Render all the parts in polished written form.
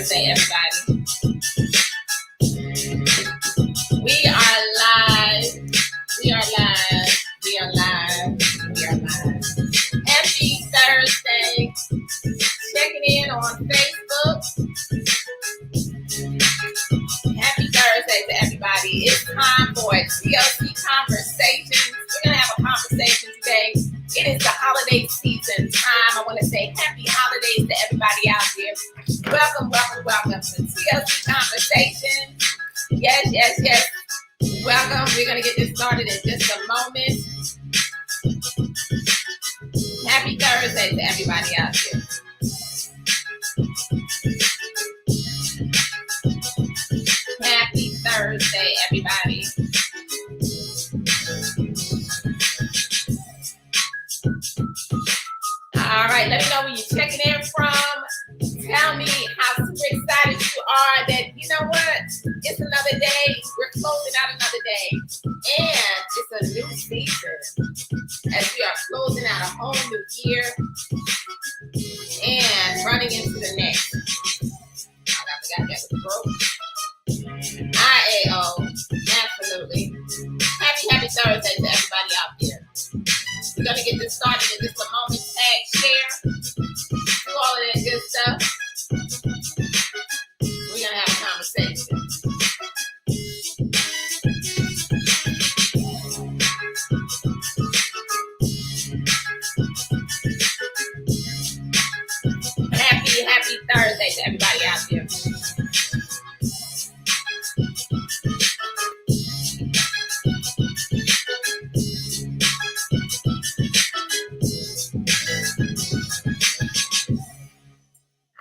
Thursday, everybody. We are live. We are live. We are live. We are live. Happy Thursday. Checking in on Facebook. Happy Thursday to everybody. It's time for TLC Conversations. We're going to have a conversation today. It is the holiday season time. I want to say happy holidays to everybody out there. Welcome, welcome, welcome to TLC Conversations. Yes, yes, yes. Welcome. We're going to get this started in just a moment. Happy Thursday to everybody out there. Happy Thursday, everybody. All right, let me know where you're checking in from. Tell me how super excited you are that, you know what, it's another day. We're closing out another day. And it's a new season as we are closing out a whole new year and running into the next. I forgot that was broke. IAO, absolutely. Happy Thursday to everybody out there. We're going to get this started in just a moment. Tag, share, do all of that good stuff. We're going to have a conversation. Happy Thursday to everybody out there.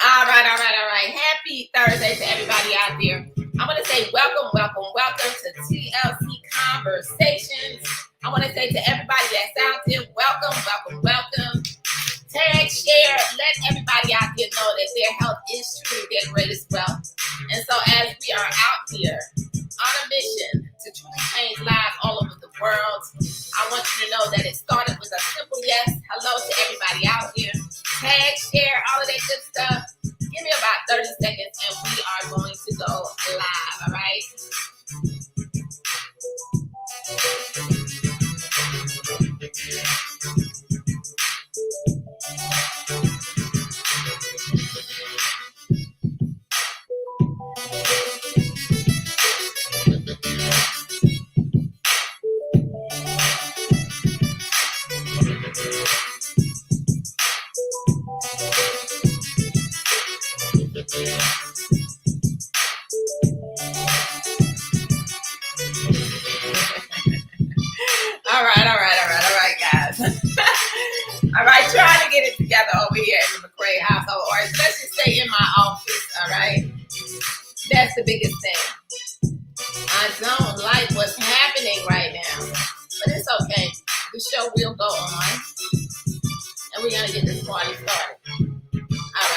All right. Happy Thursday to everybody out there. I want to say welcome to TLC Conversations. I want to say to everybody that's out there, welcome. Tag, share, let everybody out there know that their health is truly their greatest wealth. And so as we are out here on a mission to truly change lives all over the world, I want you to know that it started with a simple yes. Hello to everybody out here. Tag, share, all of that good stuff. Give me about 30 seconds and we are going to go live, all right? All right, guys. All right, trying to get it together over here in the McCray household, or let's just say in my office, all right? That's the biggest thing. I don't like what's happening right now, but it's okay. The show will go on, and we're going to get this party started. All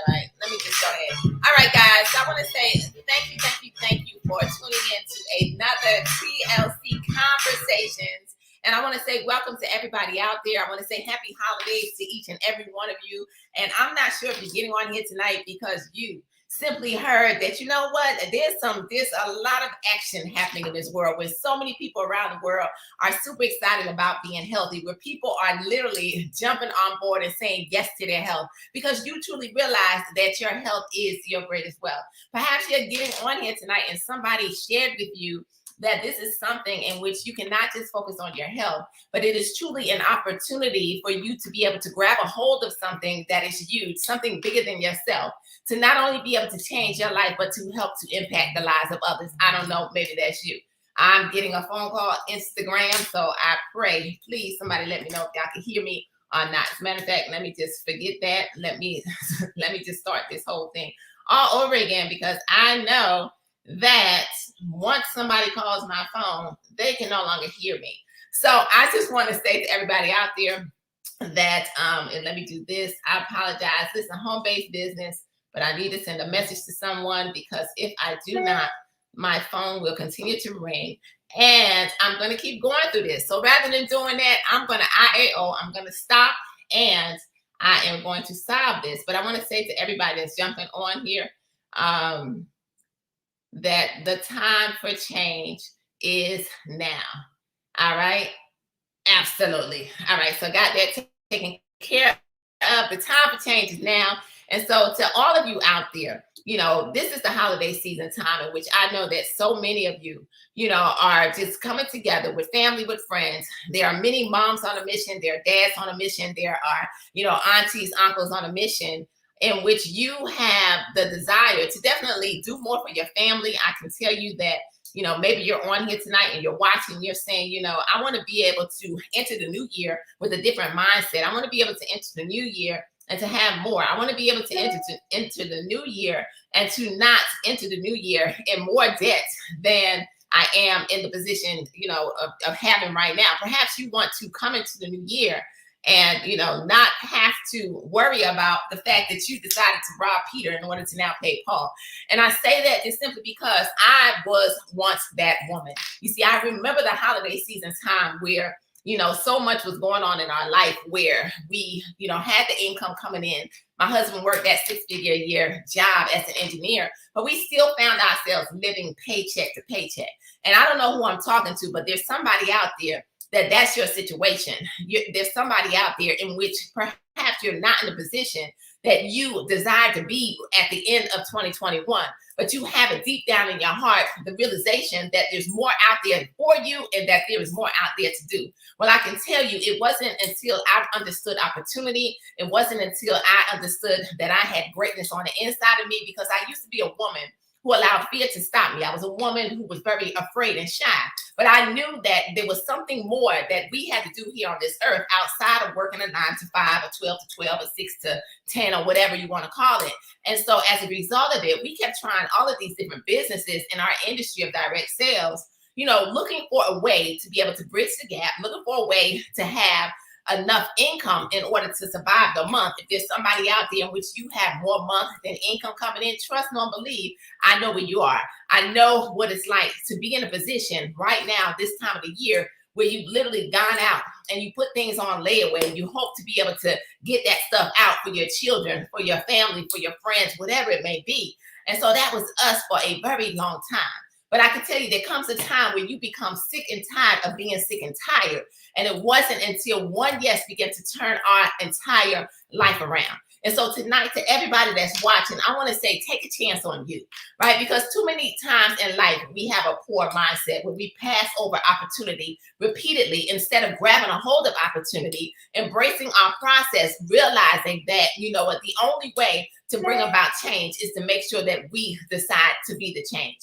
right. Let me just go ahead. All right, guys, I want to say thank you for tuning in to another TLC Conversations. And I want to say welcome to everybody out there. I want to say happy holidays to each and every one of you. And I'm not sure if you're getting on here tonight because you simply heard that, you know what, there's a lot of action happening in this world where so many people around the world are super excited about being healthy, where people are literally jumping on board and saying yes to their health because you truly realize that your health is your greatest wealth. Perhaps you're getting on here tonight and somebody shared with you that this is something in which you cannot just focus on your health, but it is truly an opportunity for you to be able to grab a hold of something that is huge, something bigger than yourself, to not only be able to change your life, but to help to impact the lives of others. I don't know, maybe that's you. I'm getting a phone call, Instagram, so I pray, please, somebody let me know if y'all can hear me or not. As a matter of fact, let me just forget that. Let me just start this whole thing all over again because I know that once somebody calls my phone, they can no longer hear me. So I just want to say to everybody out there that, and let me do this. I apologize. This is a home-based business, but I need to send a message to someone because if I do not, my phone will continue to ring and I'm going to keep going through this. So rather than doing that, I'm going to IAO. I'm going to stop and I am going to solve this. But I want to say to everybody that's jumping on here, um, that the time for change is now. All right. Absolutely. All right. So got that taken care of. The time for change is now. And so to all of you out there, this is the holiday season time in which I know that so many of you, are just coming together with family, with friends. There are many moms on a mission. There are dads on a mission. There are, aunties, uncles on a mission in which you have the desire to definitely do more for your family. I can tell you that maybe you're on here tonight and you're watching, you're saying, I want to be able to enter the new year with a different mindset. I want to be able to enter the new year and to have more. I want to be able to enter the new year and to not enter the new year in more debt than I am in the position, of having right now. Perhaps you want to come into the new year and not have to worry about the fact that you decided to rob Peter in order to now pay Paul. And I say that just simply because I was once that woman. You see, I remember the holiday season time where so much was going on in our life where we had the income coming in. My husband worked that 6-figure a year job as an engineer, but we still found ourselves living paycheck to paycheck. And I don't know who I'm talking to, but there's somebody out there that's your situation. There's somebody out there in which perhaps you're not in a position that you desire to be at the end of 2021, but you have it deep down in your heart, the realization that there's more out there for you and that there is more out there to do. Well, I can tell you, it wasn't until I understood opportunity, it wasn't until I understood that I had greatness on the inside of me, because I used to be a woman who allowed fear to stop me. I was a woman who was very afraid and shy, but I knew that there was something more that we had to do here on this earth outside of working a 9 to 5, or 12 to 12, or 6 to 10, or whatever you want to call it. And so as a result of it, we kept trying all of these different businesses in our industry of direct sales, looking for a way to be able to bridge the gap, looking for a way to have enough income in order to survive the month. If there's somebody out there in which you have more month than income coming in, trust, no, believe, I know where you are. I know what it's like to be in a position right now, this time of the year, where you've literally gone out and you put things on layaway and you hope to be able to get that stuff out for your children, for your family, for your friends, whatever it may be. And so that was us for a very long time. But I can tell you, there comes a time where you become sick and tired of being sick and tired. And it wasn't until one yes began to turn our entire life around. And so tonight, to everybody that's watching, I want to say, take a chance on you, right? Because too many times in life, we have a poor mindset where we pass over opportunity repeatedly instead of grabbing a hold of opportunity, embracing our process, realizing that, what the only way to bring about change is to make sure that we decide to be the change.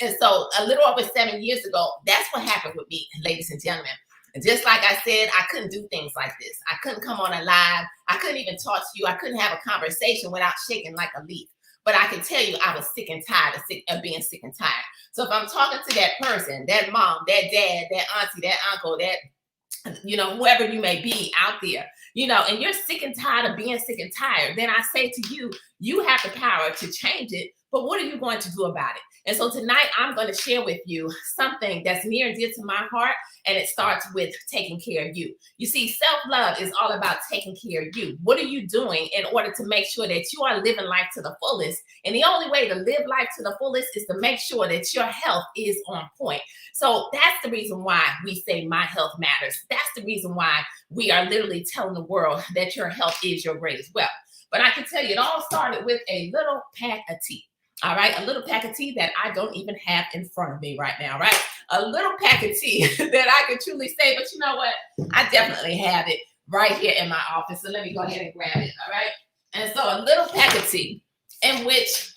And so a little over 7 years ago, that's what happened with me, ladies and gentlemen. And just like I said, I couldn't do things like this. I couldn't come on a live. I couldn't even talk to you. I couldn't have a conversation without shaking like a leaf. But I can tell you, I was sick and tired of being sick and tired. So if I'm talking to that person, that mom, that dad, that auntie, that uncle, that, whoever you may be out there, and you're sick and tired of being sick and tired, then I say to you, you have the power to change it. But what are you going to do about it? And so tonight, I'm going to share with you something that's near and dear to my heart, and it starts with taking care of you. You see, self-love is all about taking care of you. What are you doing in order to make sure that you are living life to the fullest? And the only way to live life to the fullest is to make sure that your health is on point. So that's the reason why we say my health matters. That's the reason why we are literally telling the world that your health is your greatest wealth. But I can tell you, it all started with a little pack of tea. All right, a little pack of tea that I don't even have in front of me right now, right? A little pack of tea that I could truly say, but you know what? I definitely have it right here in my office. So let me go ahead and grab it, all right? And so a little pack of tea in which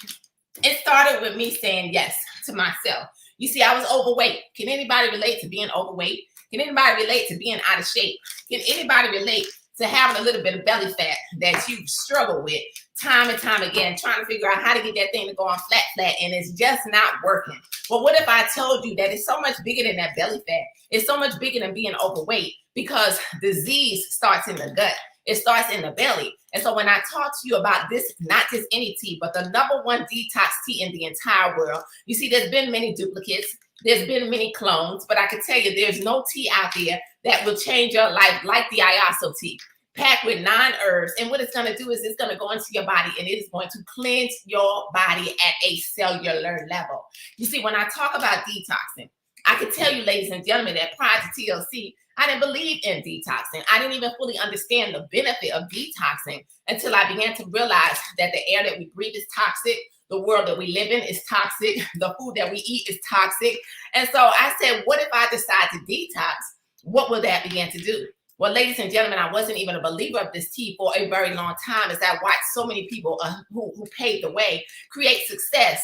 it started with me saying yes to myself. You see, I was overweight. Can anybody relate to being overweight? Can anybody relate to being out of shape? Can anybody relate to having a little bit of belly fat that you struggle with time and time again, trying to figure out how to get that thing to go on flat, and it's just not working? Well, what if I told you that it's so much bigger than that belly fat? It's so much bigger than being overweight, because disease starts in the gut. It starts in the belly. And so when I talk to you about this, not just any tea, but the number one detox tea in the entire world, you see, there's been many duplicates. There's been many clones, but I can tell you there's no tea out there that will change your life like the IASO tea. packed with 9 herbs. And what it's going to do is it's going to go into your body and it is going to cleanse your body at a cellular level. You see, when I talk about detoxing, I can tell you, ladies and gentlemen, that prior to TLC, I didn't believe in detoxing. I didn't even fully understand the benefit of detoxing until I began to realize that the air that we breathe is toxic. The world that we live in is toxic. The food that we eat is toxic. And so I said, what if I decide to detox? What will that begin to do? Well, ladies and gentlemen, I wasn't even a believer of this tea for a very long time, as I watched so many people who paved the way create success,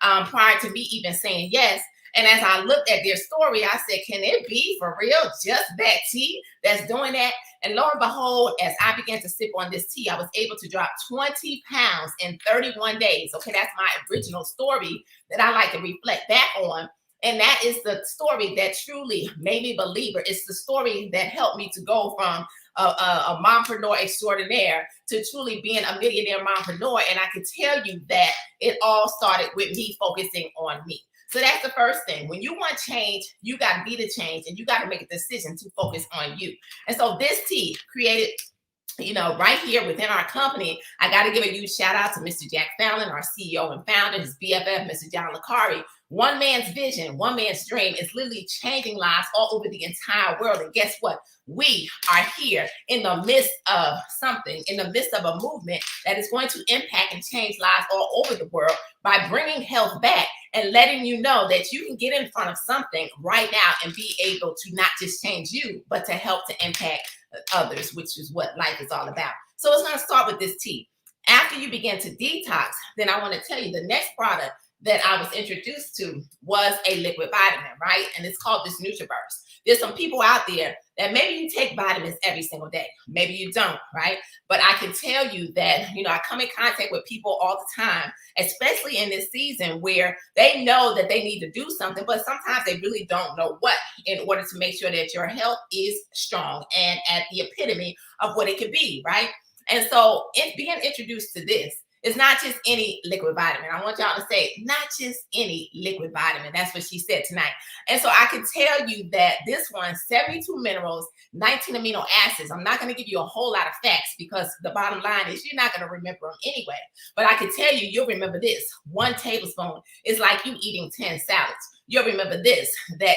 prior to me even saying yes. And as I looked at their story, I said, can it be for real just that tea that's doing that? And lo and behold, as I began to sip on this tea, I was able to drop 20 pounds in 31 days. Okay, that's my original story that I like to reflect back on. And that is the story that truly made me a believer. It's the story that helped me to go from a mompreneur extraordinaire to truly being a millionaire mompreneur. And I can tell you that it all started with me focusing on me. So that's the first thing. When you want change, you got to be the change and you got to make a decision to focus on you. And so this tea created, right here within our company. I got to give a huge shout out to Mr. Jack Fallon, our CEO and founder, his BFF, Mr. John Licari. One man's vision, one man's dream is literally changing lives all over the entire world. And guess what? We are here in the midst of something, in the midst of a movement that is going to impact and change lives all over the world by bringing health back and letting you know that you can get in front of something right now and be able to not just change you, but to help to impact others, which is what life is all about. So it's going to start with this tea. After you begin to detox, then I want to tell you the next product that I was introduced to was a liquid vitamin, right? And it's called this Nutriburst. There's some people out there that maybe you take vitamins every single day. Maybe you don't, right? But I can tell you that, I come in contact with people all the time, especially in this season where they know that they need to do something, but sometimes they really don't know what in order to make sure that your health is strong and at the epitome of what it could be, right? And so being introduced to this, it's not just any liquid vitamin. I want y'all to say, not just any liquid vitamin. That's what she said tonight. And so I can tell you that this one, 72 minerals, 19 amino acids. I'm not going to give you a whole lot of facts because the bottom line is you're not going to remember them anyway. But I can tell you, you'll remember this. 1 tablespoon is like you eating 10 salads. You'll remember this, that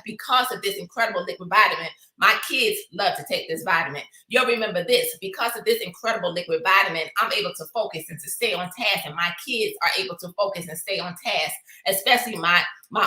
because of this incredible liquid vitamin, my kids love to take this vitamin. You'll remember this, because of this incredible liquid vitamin, I'm able to focus and to stay on task, and my kids are able to focus and stay on task, especially my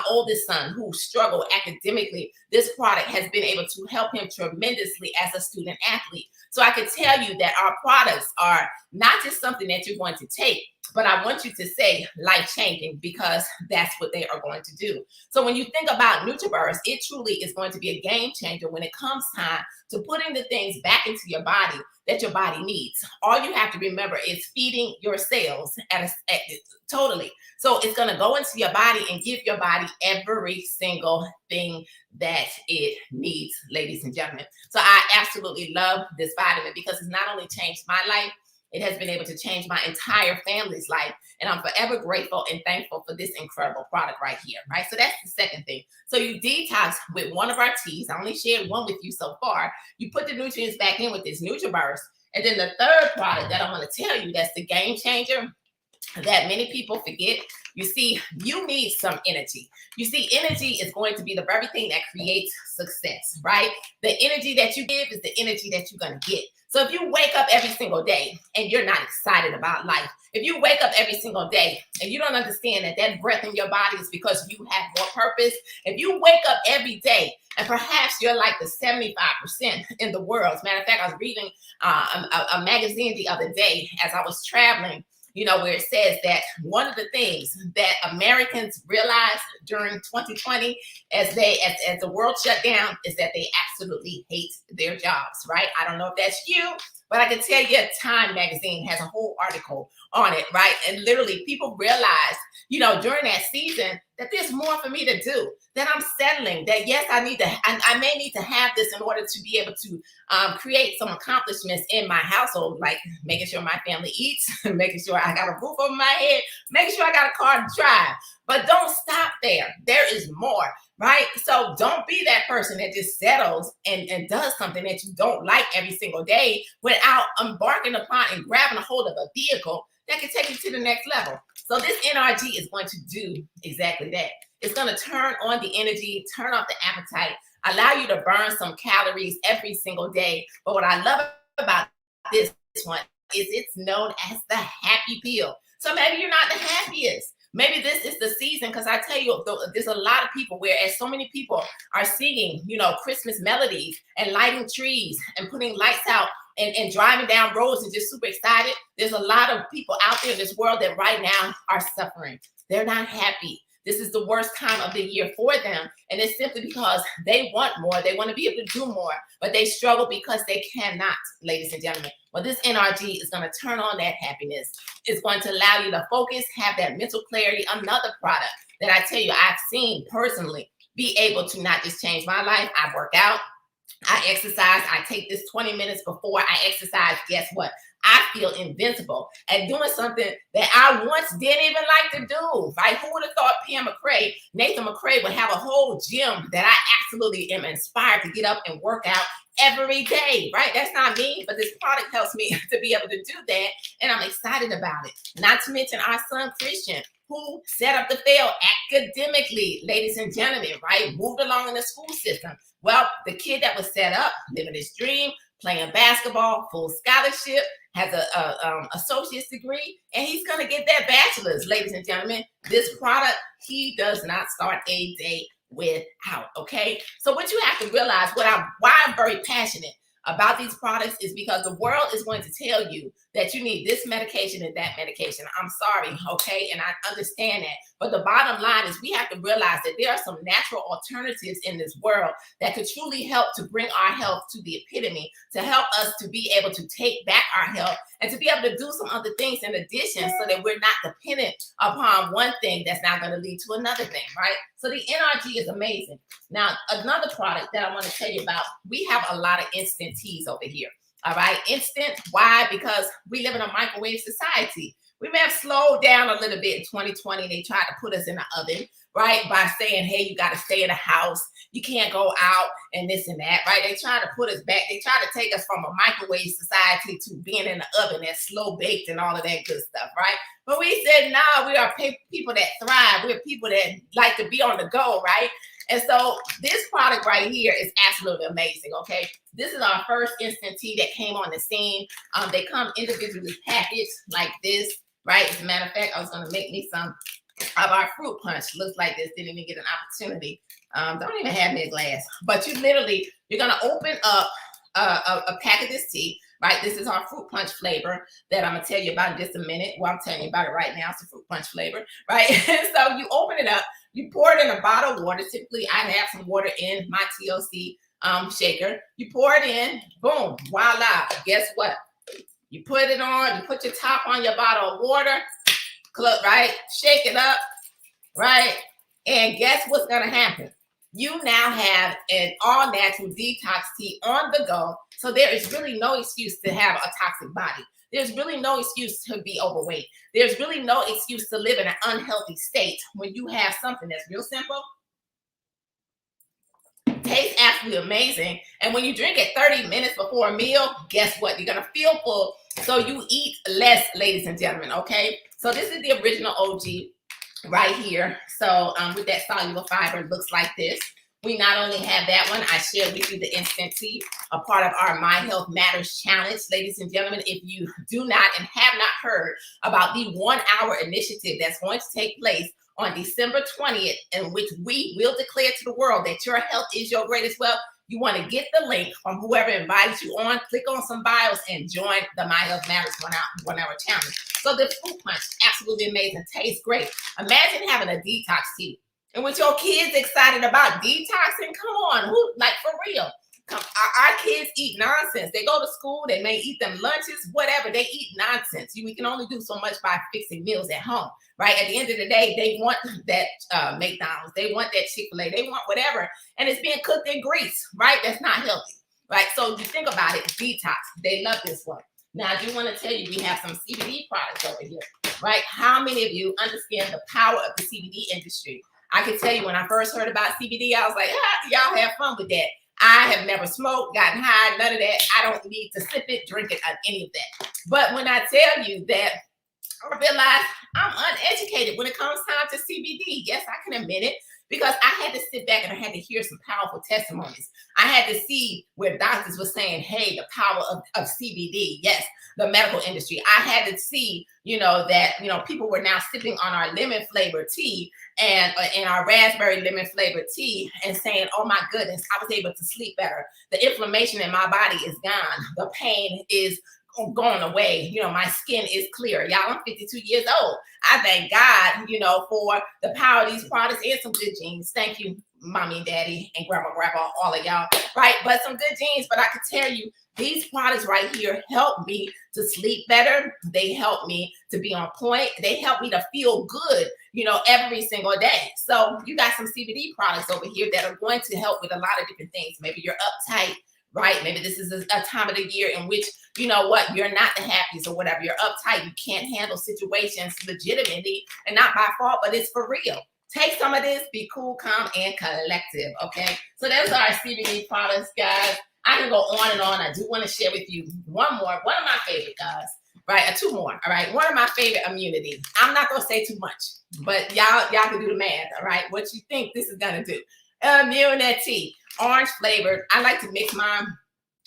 oldest son who struggled academically. This product has been able to help him tremendously as a student athlete. So I can tell you that our products are not just something that you're going to take, but I want you to say life-changing, because that's what they are going to do. So when you think about Nutriburst, it truly is going to be a game changer when it comes time to putting the things back into your body that your body needs. All you have to remember is feeding your cells totally. So it's going to go into your body and give your body every single thing that it needs, ladies and gentlemen. So I absolutely love this vitamin because it's not only changed my life, it has been able to change my entire family's life. And I'm forever grateful and thankful for this incredible product right here, right? So that's the second thing. So you detox with one of our teas. I only shared one with you so far. You put the nutrients back in with this Nutriburst. And then the third product that I want to tell you that's the game changer that many people forget. You see, you need some energy. You see, energy is going to be the very thing that creates success, right? The energy that you give is the energy that you're going to get. So if you wake up every single day and you're not excited about life, if you wake up every single day and you don't understand that that breath in your body is because you have more purpose, if you wake up every day and perhaps you're like the 75% in the world. As a matter of fact, I was reading a magazine the other day as I was traveling, where it says that one of the things that Americans realized during 2020 as the world shut down is that they absolutely hate their jobs, right? I don't know if that's you, but I can tell you Time magazine has a whole article on it, right? And literally people realize, during that season that there's more for me to do, that I'm settling, that yes, I may need to have this in order to be able to create some accomplishments in my household, like making sure my family eats, making sure I got a roof over my head, making sure I got a car to drive. But don't stop there. There is more. right? So don't be that person that just settles and does something that you don't like every single day without embarking upon and grabbing a hold of a vehicle that can take you to the next level. So this NRG is going to do exactly that. It's going to turn on the energy, turn off the appetite, allow you to burn some calories every single day. But what I love about this one is it's known as the happy pill. So maybe you're not the happiest. Maybe this is the season, because I tell you, there's a lot of people, whereas so many people are singing, Christmas melodies and lighting trees and putting lights out and driving down roads and just super excited. There's a lot of people out there in this world that right now are suffering. They're not happy. This is the worst time of the year for them. And it's simply because they want more. They want to be able to do more, but they struggle because they cannot, ladies and gentlemen. Well, this NRG is going to turn on that happiness. It's going to allow you to focus, have that mental clarity. Another product that I tell you, I've seen personally be able to not just change my life. I work out, I exercise, I take this 20 minutes before I exercise. Guess what? I feel invincible at doing something that I once didn't even like to do, right? Who would have thought Nathan McCray would have a whole gym that I absolutely am inspired to get up and work out every day, right? That's not me, but this product helps me to be able to do that, and I'm excited about it. Not to mention our son, Christian, who set up to fail academically, ladies and gentlemen, right? Moved along in the school system. Well, the kid that was set up, living his dream, playing basketball, full scholarship, has a associate's degree, and he's going to get that bachelor's, ladies and gentlemen. This product, he does not start a day without, okay? So what you have to realize, why I'm very passionate about these products is because the world is going to tell you that you need this medication and that medication. I'm sorry, okay? And I understand that. But the bottom line is we have to realize that there are some natural alternatives in this world that could truly help to bring our health to the epitome, to help us to be able to take back our health and to be able to do some other things in addition so that we're not dependent upon one thing that's not going to lead to another thing, right? So the NRG is amazing. Now, another product that I want to tell you about, we have a lot of instant teas over here. All right, instant. Why? Because we live in a microwave society. We may have slowed down a little bit in 2020. They tried to put us in the oven, right? By saying, hey, you got to stay in the house. You can't go out and this and that, right? They try to put us back. They try to take us from a microwave society to being in the oven that's slow baked and all of that good stuff, right? But we said, no, we are people that thrive. We're people that like to be on the go, right? And so this product right here is absolutely amazing, okay? This is our first instant tea that came on the scene. They come individually packaged like this, right? As a matter of fact, I was going to make me some of our fruit punch. Looks like this. Didn't even get an opportunity. Don't even have me a glass. But you're going to open up a pack of this tea, right? This is our fruit punch flavor that I'm going to tell you about in just a minute. Well, I'm telling you about it right now. It's a fruit punch flavor, right? So you open it up. You pour it in a bottle of water. Typically, I have some water in my TLC shaker. You pour it in, boom, voila. Guess what? You put it on, you put your top on your bottle of water, right? Shake it up, right? And guess what's going to happen? You now have an all-natural detox tea on the go. So there is really no excuse to have a toxic body. There's really no excuse to be overweight. There's really no excuse to live in an unhealthy state when you have something that's real simple, tastes absolutely amazing, and when you drink it 30 minutes before a meal, guess what? You're going to feel full, so you eat less, ladies and gentlemen, okay? So this is the original OG right here. So with that soluble fiber, it looks like this. We not only have that one, I shared with you the instant tea, a part of our My Health Matters challenge. Ladies and gentlemen, if you do not and have not heard about the 1 hour initiative that's going to take place on December 20th, in which we will declare to the world that your health is your greatest wealth, you want to get the link from whoever invited you on, click on some bios and join the My Health Matters 1 hour challenge. So the fruit punch, absolutely amazing, tastes great. Imagine having a detox tea. And with your kids excited about detoxing, come on, like for real. Our kids eat nonsense. They go to school, they may eat them lunches, whatever. They eat nonsense. We can only do so much by fixing meals at home, right? At the end of the day, they want that McDonald's. They want that Chick-fil-A. They want whatever. And it's being cooked in grease, right? That's not healthy, right? So you think about it, detox. They love this one. Now, I do want to tell you, we have some CBD products over here, right? How many of you understand the power of the CBD industry? I can tell you when I first heard about CBD, I was like, y'all have fun with that. I have never smoked, gotten high, none of that. I don't need to sip it, drink it, any of that. But when I tell you that, I realize I'm uneducated when it comes time to CBD. Yes, I can admit it, because I had to sit back and I had to hear some powerful testimonies. I had to see where doctors were saying, hey, the power of CBD. Yes, the medical industry. I had to see, that, people were now sipping on our lemon flavored tea and our raspberry lemon flavored tea and saying, oh my goodness, I was able to sleep better. The inflammation in my body is gone. The pain is going away. My skin is clear. Y'all, I'm 52 years old. I thank God, for the power of these products and some good genes. Thank you, mommy and daddy and grandma, all of y'all, right? But some good genes. But I can tell you, these products right here help me to sleep better. They help me to be on point. They help me to feel good, every single day. So you got some CBD products over here that are going to help with a lot of different things. Maybe you're uptight, right? Maybe this is a time of the year in which, you're not the happiest or whatever. You're uptight. You can't handle situations legitimately and not by fault, but it's for real. Take some of this, be cool, calm, and collective, okay? So those are our CBD products, guys. I can go on and on. I do want to share with you one of my favorite, guys, right? Two more, all right? One of my favorite, immunity. I'm not going to say too much, but y'all can do the math, all right? What you think this is going to do. Immunity, orange flavored. I like to mix mine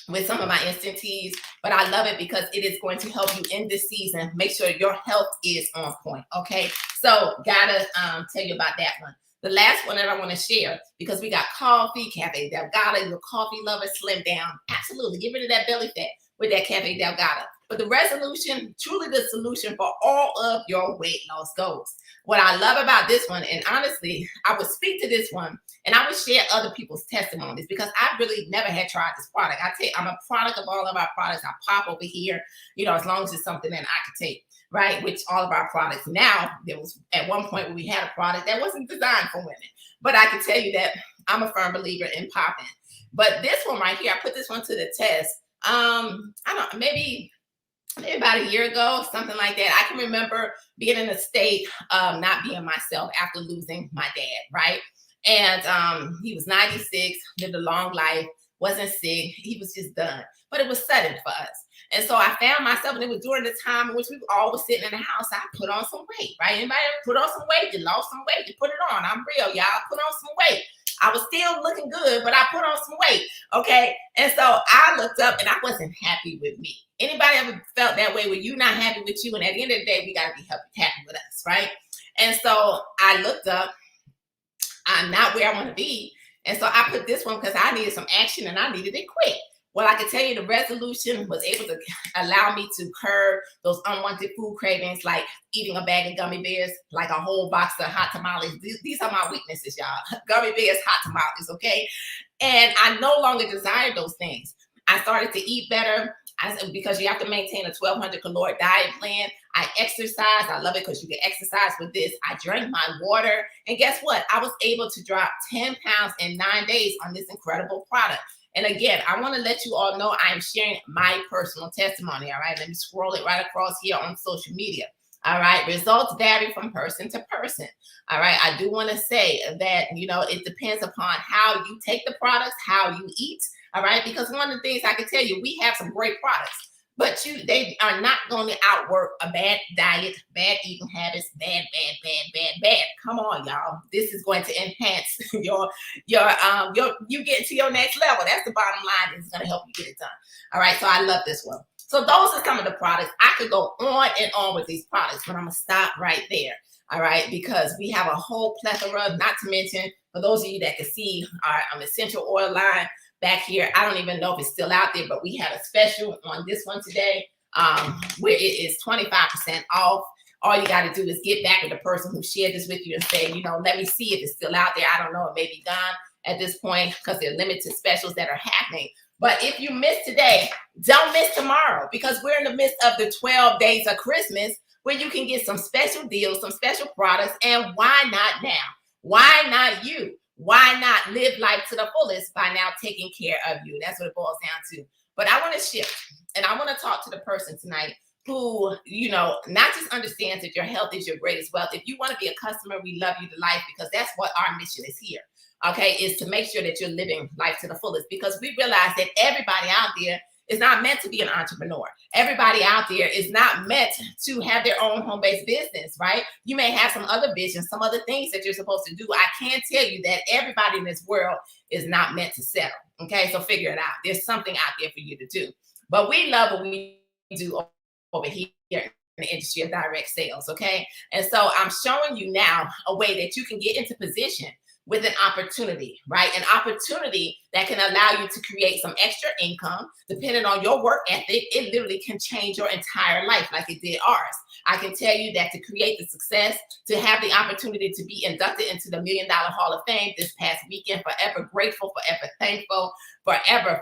with some of my instant teas, but I love it because it is going to help you in this season. Make sure your health is on point, okay? So gotta tell you about that one. The last one that I want to share, because we got coffee, Cafe Delgado. Your coffee lover, slim down. Absolutely, get rid of that belly fat with that Cafe Delgado. But the resolution, truly the solution for all of your weight loss goals. What I love about this one, and honestly, I would speak to this one and I would share other people's testimonies because I really never had tried this product. I'm a product of all of our products. I pop over here, as long as it's something that I could take, right? Which all of our products. Now, there was at one point where we had a product that wasn't designed for women. But I can tell you that I'm a firm believer in popping. But this one right here, I put this one to the test. I don't know, maybe about a year ago, something like that. I can remember being in a state of not being myself after losing my dad, right? And he was 96, lived a long life, wasn't sick. He was just done. But it was sudden for us. And so I found myself, and it was during the time in which we were all sitting in the house. I put on some weight, right? Anybody ever put on some weight? You lost some weight, you put it on. I'm real, y'all. Put on some weight. I was still looking good, but I put on some weight, okay? And so I looked up, and I wasn't happy with me. Anybody ever felt that way where you're not happy with you? And at the end of the day, we got to be happy with us, right? And so I looked up. I'm not where I want to be. And so I put this one because I needed some action, and I needed it quick. Well, I can tell you the resolution was able to allow me to curb those unwanted food cravings, like eating a bag of gummy bears, like a whole box of hot tamales. These are my weaknesses, y'all. Gummy bears, hot tamales, okay? And I no longer desired those things. I started to eat better because you have to maintain a 1,200 caloric diet plan. I exercise. I love it because you can exercise with this. I drank my water. And guess what? I was able to drop 10 pounds in 9 days on this incredible product. And again, I want to let you all know I'm sharing my personal testimony, all right? Let me scroll it right across here on social media, all right? Results vary from person to person, all right? I do want to say that, it depends upon how you take the products, how you eat, all right? Because one of the things I can tell you, we have some great products, but they are not going to outwork a bad diet, bad eating habits, bad. Come on, y'all. This is going to enhance you get to your next level. That's the bottom line. It's going to help you get it done. All right. So I love this one. So those are some of the products. I could go on and on with these products, but I'm going to stop right there. All right. Because we have a whole plethora, not to mention, for those of you that can see our essential oil line back here. I don't even know if it's still out there, but we had a special on this one today where it is 25% off. All you got to do is get back with the person who shared this with you and say, let me see if it's still out there. I don't know. It may be gone at this point because there are limited specials that are happening. But if you miss today, don't miss tomorrow, because we're in the midst of the 12 days of Christmas where you can get some special deals, some special products. And why not now? Why not you? Why not live life to the fullest by now taking care of you? That's what it boils down to. But I want to shift, and I want to talk to the person tonight who, not just understands that your health is your greatest wealth. If you want to be a customer, we love you to life, because that's what our mission is here. Okay, is to make sure that you're living life to the fullest, because we realize that everybody out there is not meant to be an entrepreneur. Everybody out there is not meant to have their own home-based business, right? You may have some other visions, some other things that you're supposed to do. I can tell you that everybody in this world is not meant to settle. Okay, so figure it out. There's something out there for you to do. But we love what we do over here in the industry of direct sales. Okay, and so I'm showing you now a way that you can get into position with an opportunity, right? An opportunity that can allow you to create some extra income. Depending on your work ethic, it literally can change your entire life like it did ours. I can tell you that to create the success, to have the opportunity to be inducted into the $1 Million Hall of Fame this past weekend, forever grateful, forever thankful, forever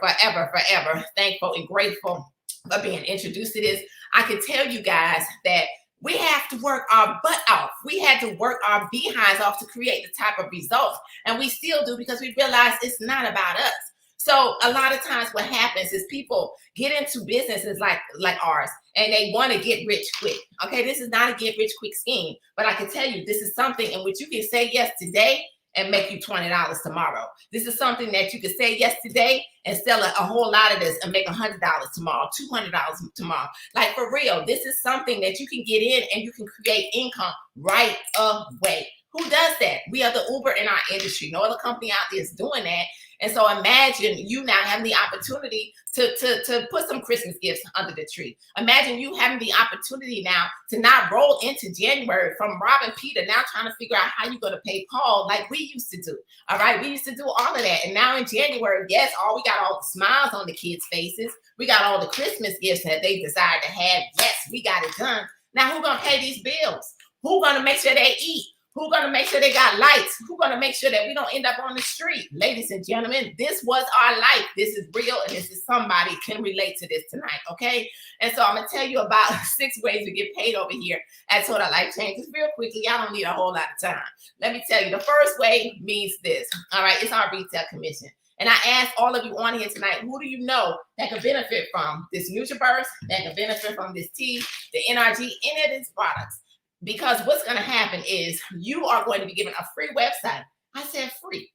thankful and grateful for being introduced to this. I can tell you guys that we have to work our butt off. We had to work our behinds off to create the type of results. And we still do, because we realize it's not about us. So a lot of times what happens is people get into businesses like ours, and they want to get rich quick. Okay, this is not a get rich quick scheme, but I can tell you this is something in which you can say yes today and make you $20 tomorrow. This is something that you can say yes today and sell a whole lot of this and make $100 tomorrow, $200 tomorrow. Like, for real, this is something that you can get in and you can create income right away. Who does that? We are the Uber in our industry. No other company out there is doing that. And so imagine you now having the opportunity to put some Christmas gifts under the tree. Imagine you having the opportunity now to not roll into January from robbing Peter, now trying to figure out how you're going to pay Paul like we used to do. All right, we used to do all of that. And now in January, yes, we got all the smiles on the kids' faces. We got all the Christmas gifts that they desire to have. Yes, we got it done. Now who's going to pay these bills? Who's going to make sure they eat? Who's going to make sure they got lights? Who's going to make sure that we don't end up on the street? Ladies and gentlemen, this was our life. This is real, and this is somebody can relate to this tonight, okay? And so I'm going to tell you about 6 ways to get paid over here at Total Life Changes real quickly. Y'all don't need a whole lot of time. Let me tell you, the first way means this, all right? It's our retail commission. And I asked all of you on here tonight, who do you know that can benefit from this Nutriburst, that can benefit from this tea, the NRG, any of these products? Because what's going to happen is you are going to be given a free website. I said free.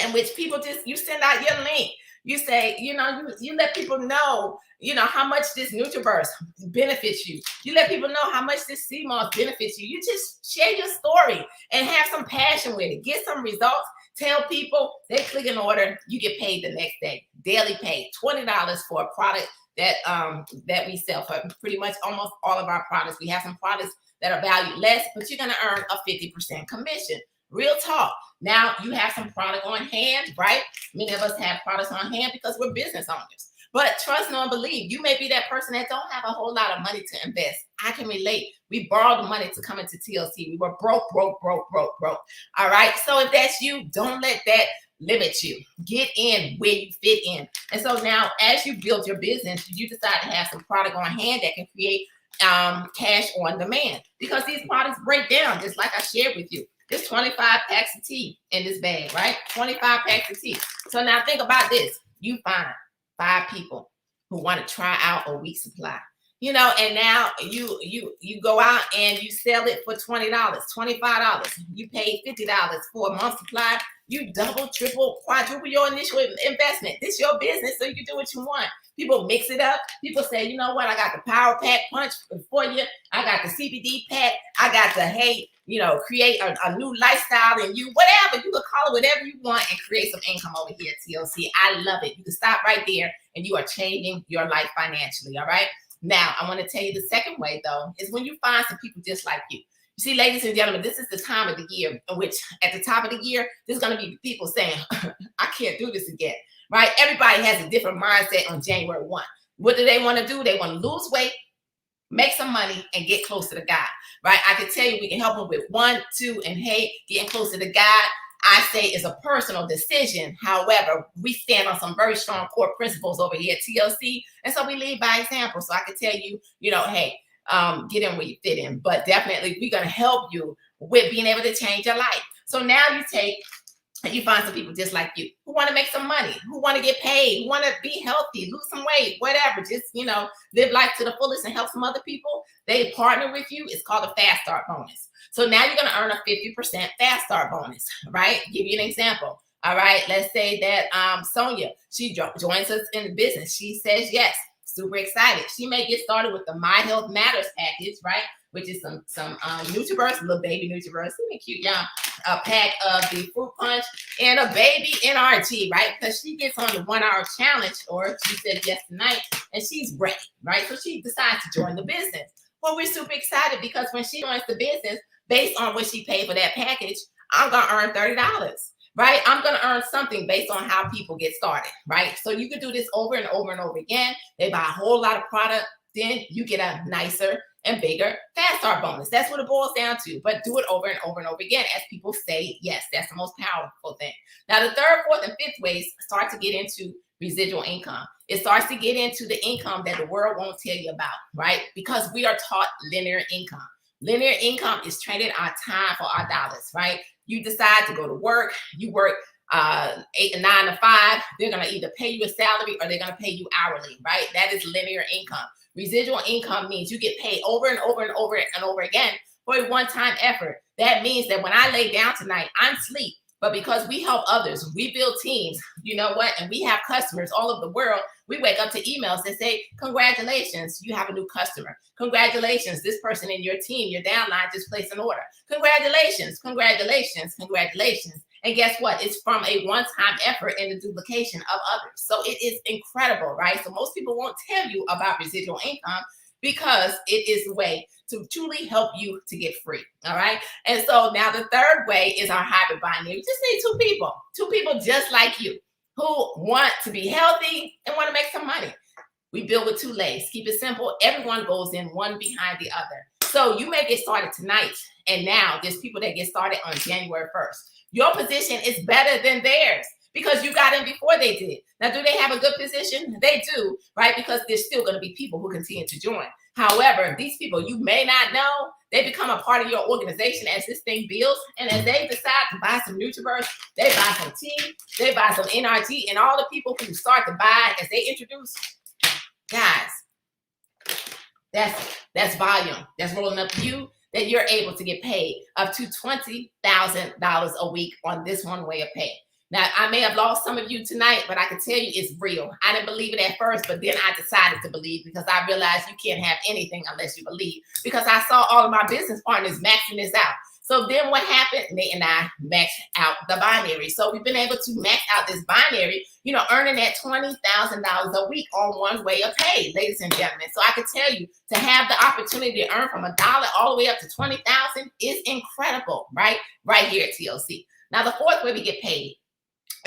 In which people you send out your link. You say, you let people know, how much this Nutriburst benefits you. You let people know how much this sea moss benefits you. You just share your story and have some passion with it. Get some results. Tell people, they click an order, you get paid the next day. Daily pay, $20 for a product that we sell for pretty much almost all of our products. We have some products that are valued less, but you're going to earn a 50% commission. Real talk. Now you have some product on hand, right? Many of us have products on hand because we're business owners. But trust, know, and believe, you may be that person that don't have a whole lot of money to invest. I can relate. We borrowed the money to come into TLC. We were broke. All right. So if that's you, don't let that limit you. Get in where you fit in. And so now, as you build your business, you decide to have some product on hand that can create cash on demand, because these products break down just like I shared with you. There's 25 packs of tea in this bag, right? 25 packs of tea. So now think about this. You find 5 people who want to try out a week's supply, and now you go out and you sell it for $20, $25. You pay $50 for a month's supply. You double, triple, quadruple your initial investment. This is your business, so you can do what you want. People mix it up. People say, you know what? I got the Power Pack Punch for you. I got the CBD pack. I got the, create a new lifestyle in you. Whatever. You can call it whatever you want and create some income over here at TLC. I love it. You can stop right there and you are changing your life financially, all right? Now, I want to tell you the second way, though, is when you find some people just like you. You see, ladies and gentlemen, this is the time of the year in which at the top of the year, there's going to be people saying, I can't do this again, right? Everybody has a different mindset on January 1. What do they want to do? They want to lose weight, make some money, and get closer to God, right? I can tell you we can help them with 1, 2, and hey, getting closer to God, I say is a personal decision. However, we stand on some very strong core principles over here at TLC. And so we lead by example. So I can tell you, hey, get in where you fit in. But definitely we're going to help you with being able to change your life. So now you take And you find some people just like you who want to make some money, who want to get paid, who want to be healthy, lose some weight, whatever. Just, live life to the fullest and help some other people. They partner with you. It's called a fast start bonus. So now you're going to earn a 50% fast start bonus, right? Give you an example. All right. Let's say that Sonia, she joins us in the business. She says yes. Super excited. She may get started with the My Health Matters package, right? Which is some Nutriburst, little baby Nutriburst, isn't it cute, y'all? A pack of the fruit punch and a baby NRG, right? Because she gets on the 1 hour challenge, or she said yes tonight, and she's ready, right? So she decides to join the business. Well, we're super excited because when she joins the business, based on what she paid for that package, I'm gonna earn $30. Right? I'm going to earn something based on how people get started, right? So you can do this over and over and over again. They buy a whole lot of product, then you get a nicer and bigger fast start bonus. That's what it boils down to. But do it over and over and over again as people say yes. That's the most powerful thing. Now, the third, fourth, and fifth ways start to get into residual income. It starts to get into the income that the world won't tell you about, right? Because we are taught linear income. Linear income is trading our time for our dollars, right? You decide to go to work, you work 8 to 9 to 5, they're going to either pay you a salary or they're going to pay you hourly, right? That is linear income. Residual income means you get paid over and over and over and over again for a one-time effort. That means that when I lay down tonight, I'm asleep. But because we help others, we build teams, you know what? And we have customers all over the world. We wake up to emails that say, congratulations, you have a new customer. Congratulations, this person in your team, your downline just placed an order. Congratulations, congratulations, congratulations. And guess what? It's from a one-time effort in the duplication of others. So it is incredible, right? So most people won't tell you about residual income because it is a way to truly help you to get free. All right. And so now the third way is our hybrid binary. You just need two people just like you who want to be healthy and want to make some money. We build with two legs. Keep it simple. Everyone goes in one behind the other. So you may get started tonight. And now there's people that get started on January 1st. Your position is better than theirs because you got in before they did. Now, do they have a good position? They do, right? Because there's still going to be people who continue to join. However, these people you may not know, they become a part of your organization as this thing builds. And as they decide to buy some Nutriburst, they buy some tea, they buy some NRG, and all the people who start to buy as they introduce, guys, that's volume. That's rolling up to you that you're able to get paid up to $20,000 a week on this one way of pay. Now, I may have lost some of you tonight, but I can tell you it's real. I didn't believe it at first, but then I decided to believe because I realized you can't have anything unless you believe. Because I saw all of my business partners maxing this out. So then what happened? Nate and I maxed out the binary. So we've been able to max out this binary, earning that $20,000 a week on one way of pay, ladies and gentlemen. So I can tell you to have the opportunity to earn from $1 all the way up to $20,000 is incredible, right? Right here at TLC. Now, the fourth way we get paid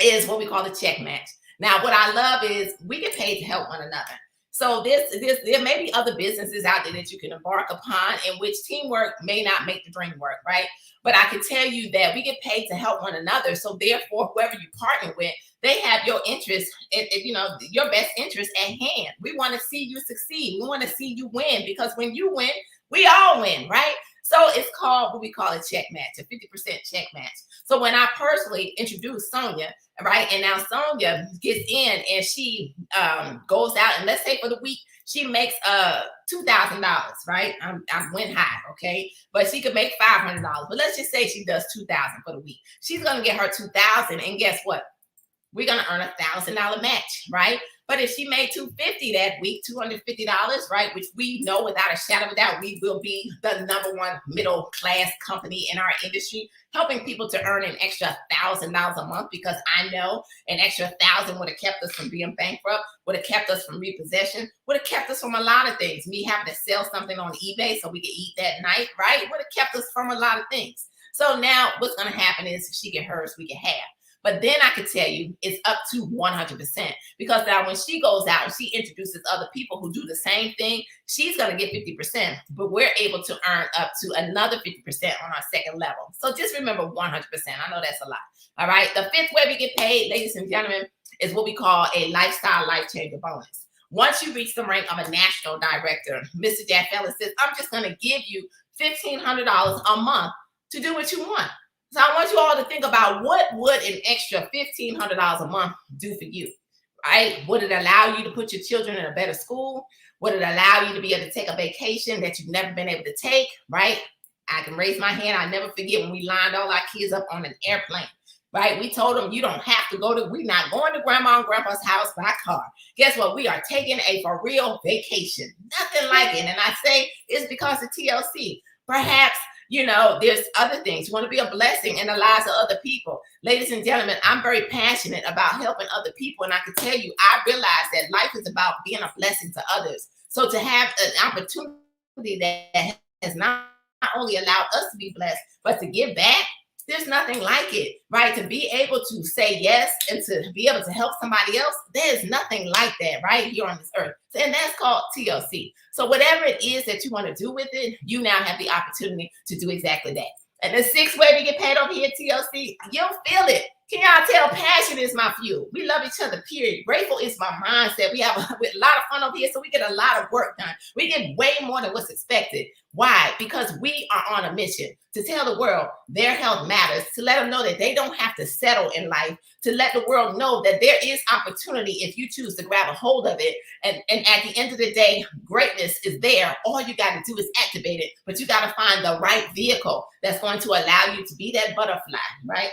is what we call the check match. Now, what I love is we get paid to help one another. So there may be other businesses out there that you can embark upon in which teamwork may not make the dream work, right? But I can tell you that we get paid to help one another. So therefore, whoever you partner with, they have your interest, your best interest at hand. We want to see you succeed. We want to see you win because when you win, we all win, right? So it's called what we call a check match, a 50% check match. So when I personally introduced Sonia, right, and now Sonia gets in and she goes out and let's say for the week she makes $2,000, right? I went high, okay, but she could make $500. But let's just say she does $2,000 for the week. She's gonna get her $2,000, and guess what? We're gonna earn $1,000 match, right? But if she made $250 that week, $250, right, which we know without a shadow of a doubt, we will be the #1 middle class company in our industry, helping people to earn an extra $1,000 a month because I know an extra 1,000 would have kept us from being bankrupt, would have kept us from repossession, would have kept us from a lot of things. Me having to sell something on eBay so we could eat that night, right? Would have kept us from a lot of things. So now what's going to happen is if she get hers, we can have. But then I can tell you it's up to 100% because now when she goes out and she introduces other people who do the same thing, she's going to get 50%, but we're able to earn up to another 50% on our second level. So just remember 100%. I know that's a lot. All right. The fifth way we get paid, ladies and gentlemen, is what we call a lifestyle life changer bonus. Once you reach the rank of a national director, Mr. Jack Fellas says, I'm just going to give you $1,500 a month to do what you want. So I want you all to think about what would an extra $1,500 a month do for you, right? Would it allow you to put your children in a better school? Would it allow you to be able to take a vacation that you've never been able to take, right? I can raise my hand. I never forget when we lined all our kids up on an airplane, right? We told them, you don't have to go to, we're not going to grandma and grandpa's house by car. Guess what? We are taking a for real vacation. Nothing like it. And I say it's because of TLC. Perhaps, you know, there's other things. You want to be a blessing in the lives of other people. Ladies and gentlemen, I'm very passionate about helping other people. And I can tell you, I realize that life is about being a blessing to others. So to have an opportunity that has not only allowed us to be blessed, but to give back, there's nothing like it, right? To be able to say yes and to be able to help somebody else, there's nothing like that right here on this earth. And that's called TLC. So whatever it is that you want to do with it, you now have the opportunity to do exactly that. And the sixth way we get paid over here at TLC, you'll feel it. Can y'all tell passion is my fuel? We love each other, period. Grateful is my mindset. We have a lot of fun over here, so we get a lot of work done. We get way more than what's expected. Why? Because we are on a mission to tell the world their health matters, to let them know that they don't have to settle in life, to let the world know that there is opportunity if you choose to grab a hold of it. And at the end of the day, greatness is there. All you got to do is activate it, but you got to find the right vehicle that's going to allow you to be that butterfly, right?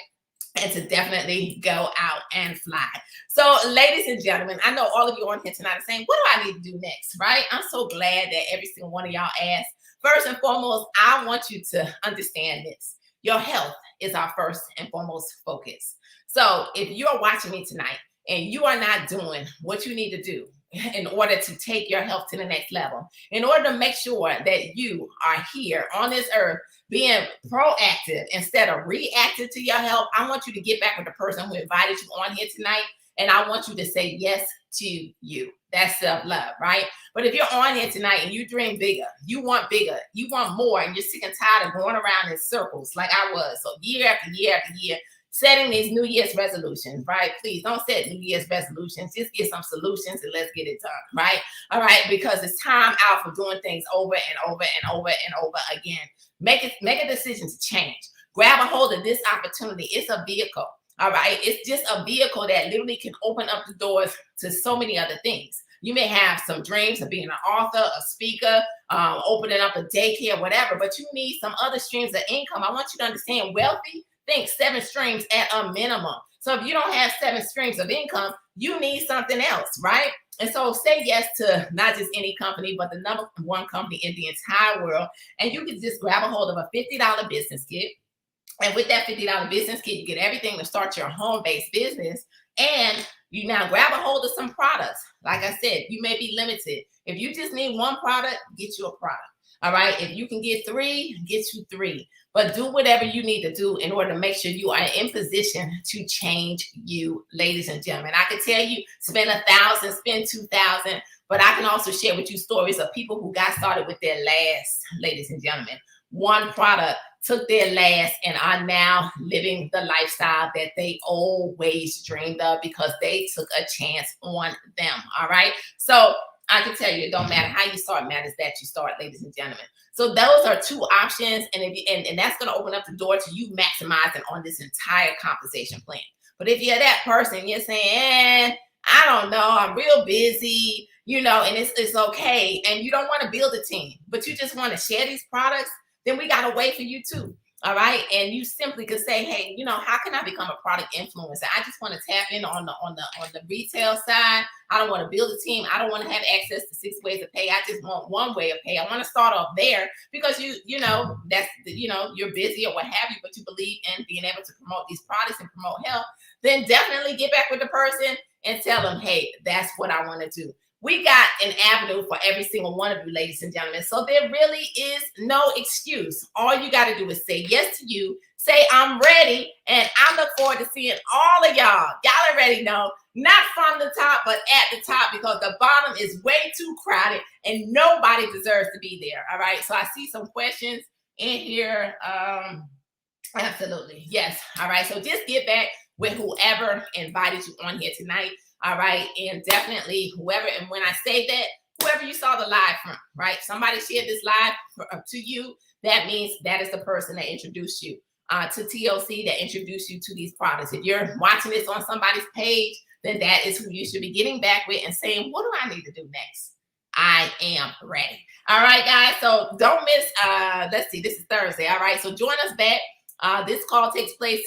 And to definitely go out and fly. So, ladies and gentlemen, I know all of you on here tonight are saying, what do I need to do next, right? I'm so glad that every single one of y'all asked. First and foremost, I want you to understand this. Your health is our first and foremost focus. So if you're watching me tonight and you are not doing what you need to do in order to take your health to the next level, in order to make sure that you are here on this earth being proactive instead of reactive to your health, I want you to get back with the person who invited you on here tonight. And I want you to say yes to you. That's self-love, right? But if you're on here tonight and you dream bigger, you want more, and you're sick and tired of going around in circles like I was. So year after year after year, setting these New Year's resolutions, right? Please don't set New Year's resolutions. Just get some solutions and let's get it done, right? All right, because it's time out for doing things over and over and over and over again. Make a decision to change. Grab a hold of this opportunity. It's a vehicle. All right. It's just a vehicle that literally can open up the doors to so many other things. You may have some dreams of being an author, a speaker, opening up a daycare, whatever, but you need some other streams of income. I want you to understand wealthy, think 7 streams at a minimum. So if you don't have 7 streams of income, you need something else, right? And so say yes to not just any company, but the number one company in the entire world. And you can just grab a hold of a $50 business kit. And with that $50 business kit, you get everything to start your home-based business. And you now grab a hold of some products. Like I said, you may be limited. If you just need one product, get you a product. All right. If you can get 3, get you 3. But do whatever you need to do in order to make sure you are in position to change you, ladies and gentlemen. I can tell you, spend $1,000, spend $2,000. But I can also share with you stories of people who got started with their last, ladies and gentlemen. One product took their last and are now living the lifestyle that they always dreamed of because they took a chance on them. All right. So I can tell you, it don't matter how you start, matters that you start, ladies and gentlemen. So those are 2 options. And that's going to open up the door to you maximizing on this entire compensation plan. But if you're that person, you're saying, I don't know, I'm real busy, you know, and it's okay. And you don't want to build a team, but you just want to share these products, then we got a way for you too. All right. And you simply could say, hey, you know, how can I become a product influencer? I just want to tap in on the retail side. I don't want to build a team. I don't want to have access to 6 ways of pay. I just want one way of pay. I want to start off there because you know, that's, you know, you're busy or what have you, but you believe in being able to promote these products and promote health. Then definitely get back with the person and tell them, hey, that's what I want to do. We got an avenue for every single one of you, ladies and gentlemen. So there really is no excuse. All you got to do is say yes to you. Say, I'm ready. And I look forward to seeing all of y'all. Y'all already know, not from the top, but at the top, because the bottom is way too crowded and nobody deserves to be there. All right. So I see some questions in here. Absolutely. Yes. All right. So just get back with whoever invited you on here tonight. All right. And definitely whoever, and when I say that, whoever you saw the live from, right? Somebody shared this live to you. That means that is the person that introduced you. to TLC that introduce you to these products. If you're watching this on somebody's page, then that is who you should be getting back with and saying, what do I need to do next? I am ready. All right, guys. So don't miss, let's see, this is Thursday. All right. So join us back. This call takes place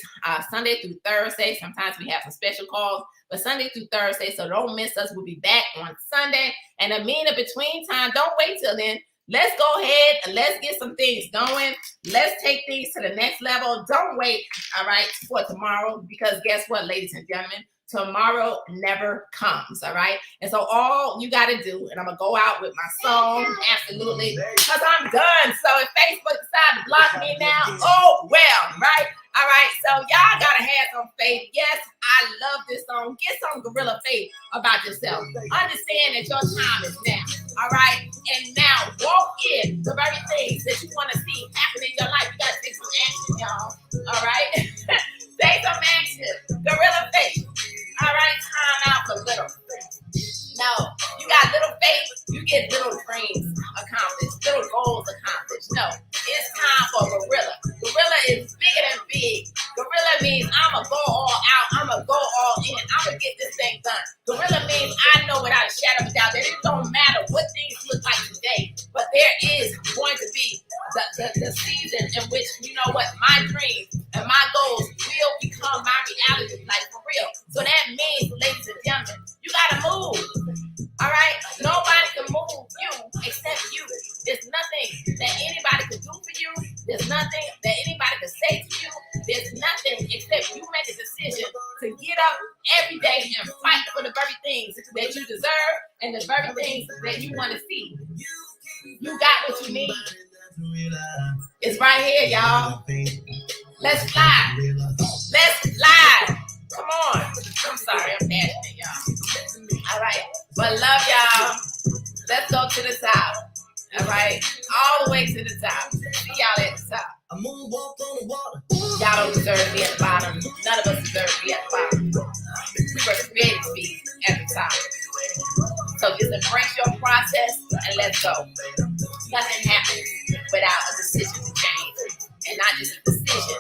Sunday through Thursday. Sometimes we have some special calls, but Sunday through Thursday. So don't miss us. We'll be back on Sunday. And in between time, don't wait till then. Let's go ahead and let's get some things going. Let's take things to the next level. Don't wait, all right, for tomorrow, because guess what, ladies and gentlemen? Tomorrow never comes, all right? And so all you got to do, and I'm going to go out with my song, absolutely, because I'm done. So if Facebook decided to block me now, oh, well, right? All right, so y'all got to have some faith. Yes, I love this song. Get some gorilla faith about yourself. Understand that your time is now, all right? And now walk in the very things that you want to see happen in your life. You got to take some action, y'all, all right? Take some action. Gorilla faith. All right, time out for little. No, you got little faith, you get little dreams accomplished, little goals accomplished. No, it's time for gorilla. Gorilla is bigger than big. Gorilla means I'm going to go all out. I'm going to go all in. I'm going to get this thing done. Gorilla means I know without a shadow of a doubt that it don't matter what things look like today, but there is going to be the season in which, you know what, my dreams and my goals will become my reality, like for real. So that means, ladies and gentlemen, you got to move. All right? Nobody can move you except you. There's nothing that anybody can do for you. There's nothing that anybody can say to you. There's nothing except you make a decision to get up every day and fight for the very things that you deserve and the very things that you want to see. You got what you need. It's right here, y'all. Let's fly. Let's fly. Come on. I'm sorry, I'm passionate, y'all. All right. But love y'all. Let's go to the top. All right. All the way to the top. See y'all at the top. Y'all don't deserve to be at the bottom. None of us deserve to be at the bottom. We were created to be at the top. So just embrace your process and let's go. Nothing happens without a decision to change. And not just a decision,